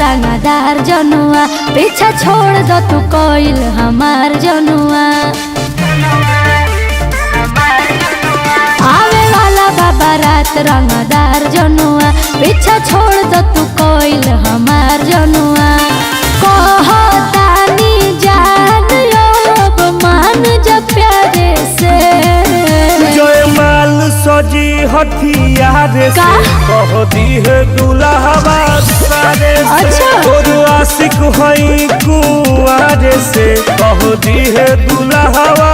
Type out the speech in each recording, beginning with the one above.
रंगदार जनुआ, पीछा छोड़ दो तू कोइल हमार जनुआ। आवे वाला बाबा रात रंगदार जनुआ, पीछा छोड़ दो तू कोइल हमार जनुआ। कहतानी जान अब मान जा प्यारे से, जय माल सजी हथियार से कह दी है दुल्हवा सारे से। अच्छा। तोर आशिक हई कुंवारे से कह दी है दुल्हवा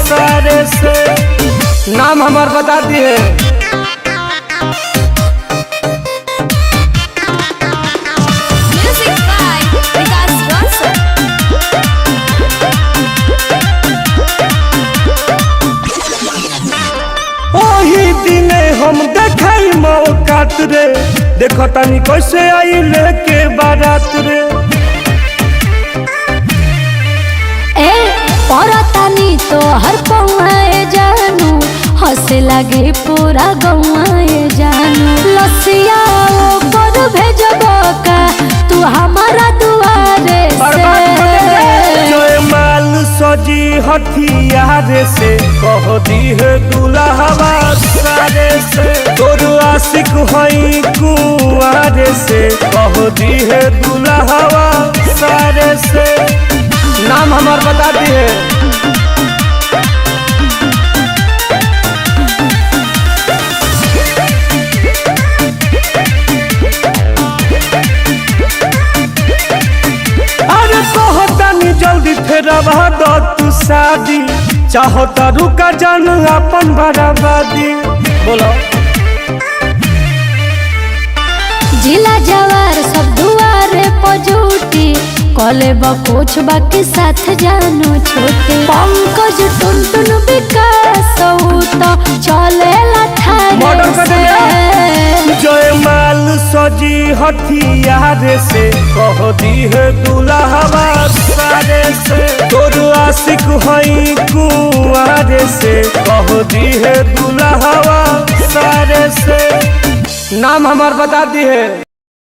सारे से। नाम हमार बता दिए। हम देखाई मौकात रे, देखो तनी कैसे आई लेके बारात रे। ए परतानी तो हर पौआए जानू, हंसे लगे पूरा गौआए जानू। लसिया पर भेजब का तू हमारा दुआरे से, जय माल सजी हथियार से कह दी है दुल्हवा सारे से। तोर आशिक हई कुंवारे से कह दी है दुल्हवा सारे से। नाम हमार बता दिए। जल्दी फेरवा दो तू शादी, चाहो तो रुका जान अपन बराबादी। बोलो जिला जवार सब दुआरे पजूटी, कले बकुछ बाकी साथ जानू छोटे। पंकज टुनटुन विकास तो चले जय माल सजी हथियार से कह दी है दुल्हवा सारे से। तोर आशिक हई कुंवारे से कह दी है दुल्हवा सारे से। नाम हमार बता दी है।